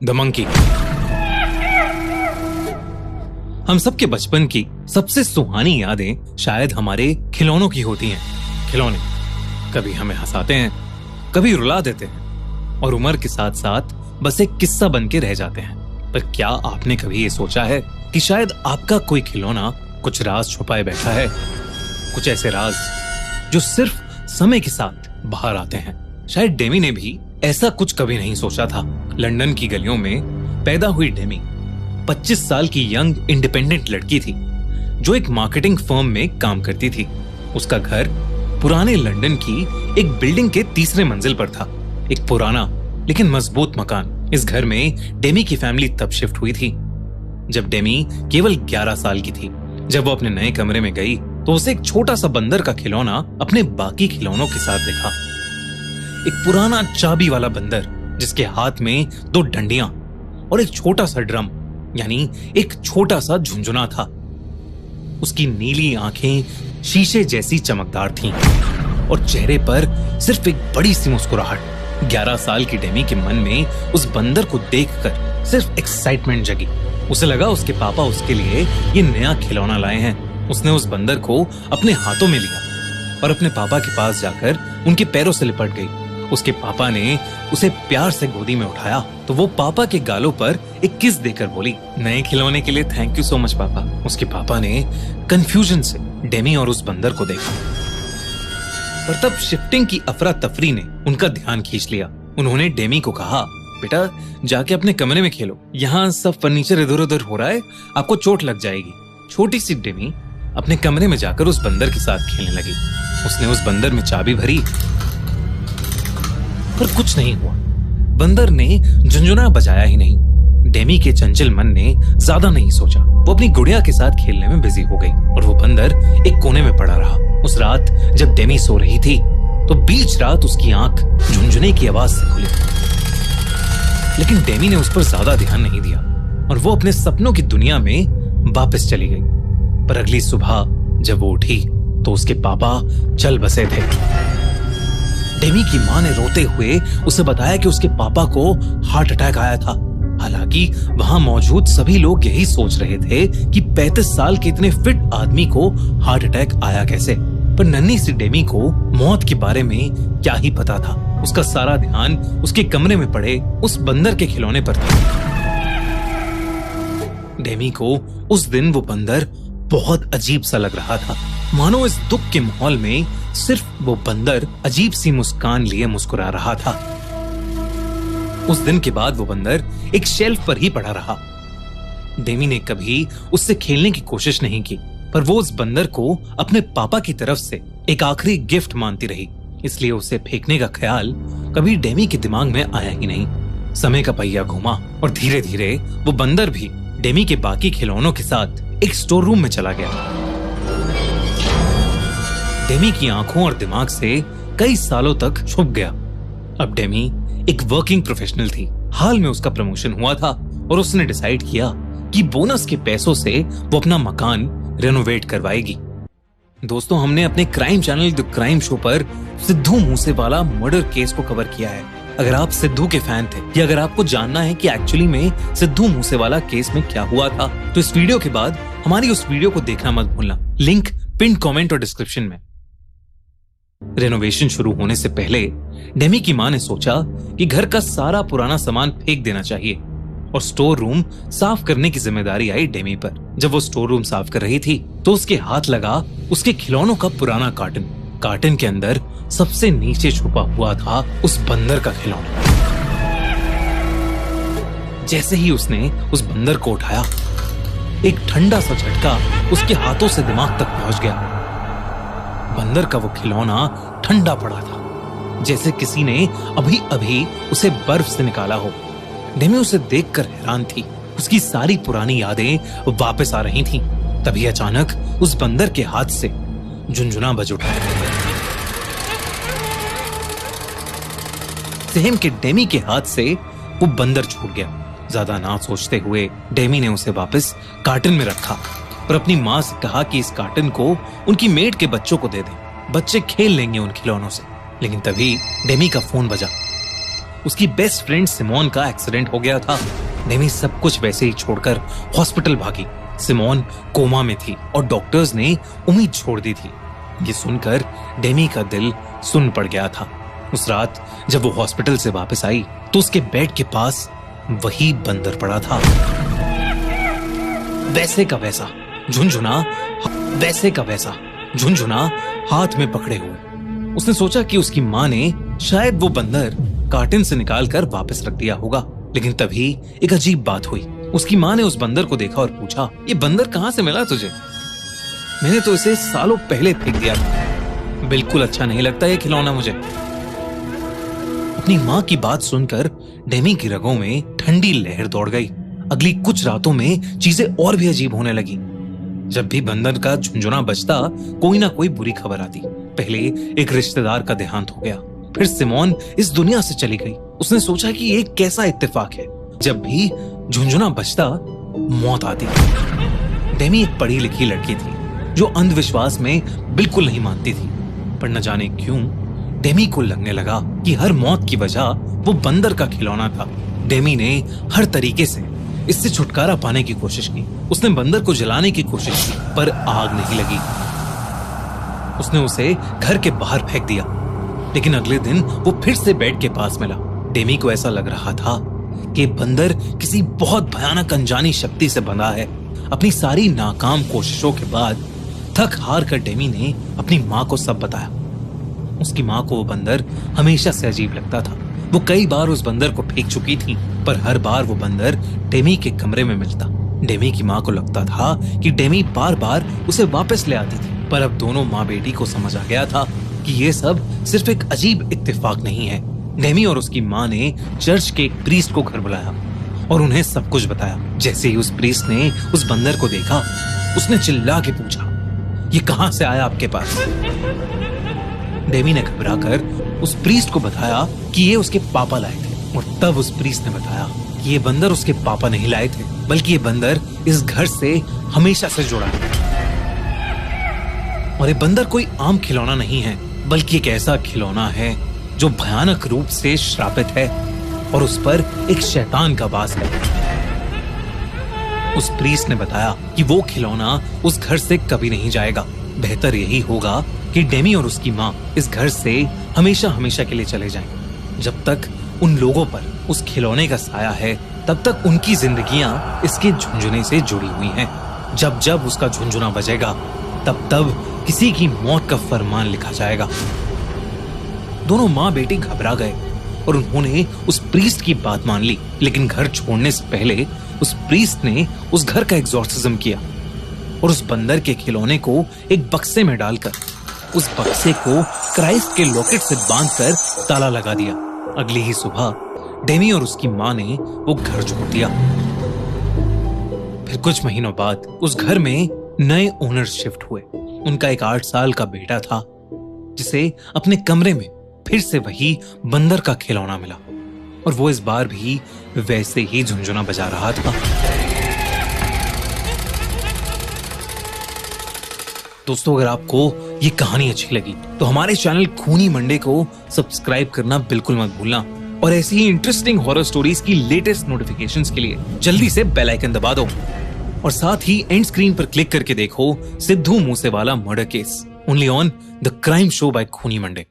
The monkey. हम सबके बचपन की सबसे सुहानी यादें शायद हमारे खिलौनों की होती हैं। खिलौने कभी हमें हंसाते हैं, कभी रुला देते हैं और उम्र के साथ साथ बस एक किस्सा बन के रह जाते हैं। पर क्या आपने कभी ये सोचा है कि शायद आपका कोई खिलौना कुछ राज छुपाए बैठा है? कुछ ऐसे राज जो सिर्फ समय के साथ बाहर आते हैं। शायद डेमी ने भी ऐसा कुछ कभी नहीं सोचा था। लंदन की गलियों में पैदा हुई डेमी 25 साल की यंग इंडिपेंडेंट लड़की थी जो एक मार्केटिंग फर्म में काम करती थी। उसका घर पुराने लंदन की एक बिल्डिंग के तीसरे मंजिल पर था। एक पुराना लेकिन मजबूत मकान। इस घर में डेमी की फैमिली तब शिफ्ट हुई थी जब डेमी केवल 11 साल की थी। जब वो अपने नए कमरे में गई तो उसे एक छोटा सा बंदर का खिलौना अपने बाकी खिलौनों के साथ दिखा। एक पुराना चाबी वाला बंदर जिसके हाथ में 2 डंडियां और एक छोटा सा ड्रम यानी एक छोटा सा झुंझुना था। उसकी नीली आंखें शीशे जैसी चमकदार थीं और चेहरे पर सिर्फ एक बड़ी सी मुस्कुराहट। 11 साल की डेमी के मन में उस बंदर को देखकर सिर्फ एक्साइटमेंट जगी। उसे लगा उसके पापा उसके लिए ये नया खिलौना लाए हैं। उसने उस बंदर को अपने हाथों में लिया और अपने पापा के पास जाकर उनके पैरों से लिपट गई। उसके पापा ने उसे प्यार से गोदी में उठाया तो वो पापा के गालों पर एक किस देकर बोली, नए खिलौने के लिए थैंक यू सो मच पापा। उसके पापा ने कंफ्यूजन से डेमी और उस बंदर को देखा, पर तब शिफ्टिंग की अफरा तफरी ने उनका ध्यान खींच लिया। उन्होंने डेमी को कहा, बेटा जाके अपने कमरे में खेलो, यहाँ सब फर्नीचर इधर उधर हो रहा है, आपको चोट लग जाएगी। छोटी सी डेमी अपने कमरे में जाकर उस बंदर के साथ खेलने लगी। उसने उस बंदर में चाबी भरी पर कुछ नहीं हुआ। बंदर ने झुंझुना बजाया ही नहीं। डेमी के चंचल मन ने ज्यादा नहीं सोचा। वो अपनी गुड़िया के साथ खेलने में बिजी हो गई और वो बंदर एक कोने में पड़ा रहा। उस रात जब डेमी सो रही थी तो बीच रात उसकी आंख झुंझुने की आवाज से खुली, लेकिन डेमी ने उस पर ज्यादा ध्यान नहीं दिया और वो अपने सपनों की दुनिया में वापस चली गई। पर अगली सुबह जब वो उठी तो उसके पापा चल बसे थे। डेमी की मां ने रोते हुए उसे बताया कि उसके पापा को हार्ट अटैक आया था। हालांकि वहां मौजूद सभी लोग यही सोच रहे थे कि 35 साल के इतने फिट आदमी को हार्ट अटैक आया कैसे। पर नन्ही सी डेमी को मौत के बारे में क्या ही पता था। उसका सारा ध्यान उसके कमरे में पड़े उस बंदर के खिलौने पर था। डेमी को उस दिन वो बंदर बहुत अजीब सा लग रहा था, मानो इस दुख के माहौल में सिर्फ वो बंदर अजीब सी मुस्कान लिए मुस्कुरा रहा था। उस दिन के बाद वो बंदर एक शेल्फ पर ही पड़ा रहा। डेमी ने कभी उससे खेलने की कोशिश नहीं की, पर वो उस बंदर को अपने पापा की तरफ से एक आखिरी गिफ्ट मानती रही। इसलिए उसे फेंकने का ख्याल कभी डेमी के दिमाग में आया ही नहीं। समय का पहिया घूमा और धीरे धीरे वो बंदर भी डेमी के बाकी खिलौनों के साथ एक स्टोर रूम में चला गया। डेमी की आंखों और दिमाग से कई सालों तक छुप गया। अब डेमी एक वर्किंग प्रोफेशनल थी। हाल में उसका प्रमोशन हुआ था और उसने डिसाइड किया कि बोनस के पैसों से वो अपना मकान रेनोवेट करवाएगी। दोस्तों, हमने अपने crime channel the crime show पर सिद्धू मूसेवाला मर्डर केस को कवर किया है। अगर आप सिद्धू के फैन थे या अगर आपको जानना है कि एक्चुअली में सिद्धू मूसेवाला केस में क्या हुआ था, तो इस वीडियो के बाद हमारी उस वीडियो को देखना मत भूलना। लिंक पिन कमेंट और डिस्क्रिप्शन में। रेनोवेशन शुरू होने से पहले डेमी की मां ने सोचा कि घर का सारा पुराना सामान फेंक देना चाहिए और स्टोर रूम साफ करने की जिम्मेदारी आई डेमी पर। जब वो स्टोर रूम साफ कर रही थी तो उसके हाथ लगा उसके खिलौनों का पुराना कार्टन। कार्टन के अंदर सबसे नीचे छुपा हुआ था उस बंदर का खिलौना। जैसे ही उसने उस बंदर को उठाया, एक ठंडा सा झटका उसके हाथों से दिमाग तक पहुंच गया। बंदर का वो खिलौना ठंडा पड़ा था, जैसे किसी ने अभी अभी उसे बर्फ से निकाला हो। डेमी उसे देखकर हैरान थी। उसकी सारी पुरानी यादें वापस आ रही थीं। तभी अचानक उस बंदर के हाथ से झुंझुना बज उठा। सेम के डेमी के हाथ से वो बंदर छूट गया। ज्यादा ना सोचते हुए डेमी ने उसे वापस कार्टन में रखा और अपनी मां से कहा कि इस कार्टन को उनकी मेड के बच्चों को दे दें, बच्चे खेल लेंगे उन खिलौनों से। लेकिन तभी डेमी का फोन बजा। उसकी बेस्ट फ्रेंड सिमोन का एक्सीडेंट हो गया था। डेमी सब कुछ वैसे ही छोड़कर हॉस्पिटल भागी। सिमोन कोमा में थी और डॉक्टर्स ने उम्मीद छोड़ दी थी। ये सुनकर डेमी का दिल सुन पड़ गया था। उस रात जब वो हॉस्पिटल से वापस आई तो उसके बेड के पास वही बंदर पड़ा था, वैसे का वैसा झुनझुना, वैसे का वैसा झुनझुना हाथ में पकड़े हुए। उसने सोचा कि उसकी माँ ने शायद वो बंदर कार्टन से निकालकर वापस रख दिया होगा, लेकिन तभी एक अजीब बात हुई। उसकी माँ ने उस बंदर को देखा और पूछा, ये बंदर कहाँ से मिला तुझे? मैंने तो इसे सालों पहले फेंक दिया था। बिल्कुल अच्छा नहीं लगता ये खिलौना मुझे। अपनी माँ की बात सुनकर डेमी की रगों में ठंडी लहर दौड़ गई। अगली कुछ रातों में चीजें और भी अजीब होने लगी। जब भी बंदर का झुनझुना बजता, कोई ना कोई बुरी खबर आती। पहले एक रिश्तेदार का देहांत हो गया, फिर सिमोन इस दुनिया से चली गई। उसने सोचा कि ये कैसा इत्तेफाक है, जब भी झुनझुना बजता मौत आती। डेमी एक पढ़ी लिखी लड़की थी जो अंधविश्वास में बिल्कुल नहीं मानती थी, पर न जाने क्यों डेमी को लगने लगा कि हर मौत की वजह वो बंदर का खिलौना था। डेमी ने हर तरीके से इससे छुटकारा पाने की कोशिश की। उसने बंदर को जलाने की कोशिश की, पर आग नहीं लगी। उसने उसे घर के बाहर फेंक दिया, लेकिन अगले दिन वो फिर से बेड के पास मिला। डेमी को ऐसा लग रहा था कि बंदर किसी बहुत भयानक अनजानी शक्ति से बंधा है। अपनी सारी नाकाम कोशिशों के बाद थक हार कर डेमी ने अपनी माँ को सब बताया। उसकी माँ को वो बंदर हमेशा से अजीब लगता था। वो कई बार उस बंदर को फेंक चुकी थी, पर हर बार वो बंदर डेमी के कमरे में मिलता। डेमी की माँ को लगता था कि डेमी बार बार उसे वापस ले आती थी, पर अब दोनों माँ बेटी को समझ आ गया था कि ये सब सिर्फ एक अजीब इत्तेफाक नहीं है। डेमी और उसकी माँ ने चर्च के एक प्रीस्ट को घर बुलाया और उन्हें सब कुछ बताया। जैसे ही उस प्रीस्ट ने उस बंदर को देखा, उसने चिल्ला के पूछा, ये कहां से आया आपके पास? डेमी ने घबराकर उस प्रीस्ट को बताया कि ये उसके पापा लाए थे, और तब उस प्रीस्ट ने बताया कि ये बंदर उसके पापा नहीं लाए थे, बल्कि ये बंदर इस घर से हमेशा से जुड़ा है। और ये बंदर कोई आम खिलौना नहीं है, बल्कि एक ऐसा खिलौना है जो भयानक रूप से श्रापित है और उस पर एक शैतान का वास है। उस प्रीस्ट ने बताया कि वो खिलौना उस घर से कभी नहीं जाएगा। बेहतर यही होगा कि डेमी और उसकी माँ इस घर से हमेशा हमेशा के लिए चले जाएं। जब तक उन लोगों पर उस खिलौने का साया है, तब तक उनकी जिंदगियां इसके झुनझुने से जुड़ी हुई हैं। जब जब उसका झुनझुना बजेगा, तब तब किसी की मौत का फरमान लिखा जाएगा। दोनों माँ बेटी घबरा गए और उन्होंने उस प्रीस्ट की बात मान ली, लेकिन घर छोड़ने से पहले उस प्रीस्ट ने उस घर का एग्जॉर्सिज्म किया और उस बंदर के खिलौने को एक बक्से में डालकर उस बक्से को क्राइस्ट के लॉकेट से बांधकर ताला लगा दिया। अगली ही सुबह डेमी और उसकी माँ ने वो घर छोड़ दिया। फिर कुछ महीनों बाद उस घर में नए ओनर शिफ्ट हुए। उनका एक 8 साल का बेटा था, जिसे अपने कमरे में फिर से वही बंदर का खिलौना मिला, और वो इस बार भी वैसे ही झुनझुना बजा रहा था। दोस्तों, अगर आपको ये कहानी अच्छी लगी तो हमारे चैनल खूनी मंडे को सब्सक्राइब करना बिल्कुल मत भूलना, और ऐसी ही इंटरेस्टिंग हॉरर स्टोरीज की लेटेस्ट नोटिफिकेशंस के लिए जल्दी से बेल आइकन दबा दो, और साथ ही एंड स्क्रीन पर क्लिक करके देखो Sidhu Moosewala murder case, only on the crime show by खूनी मंडे।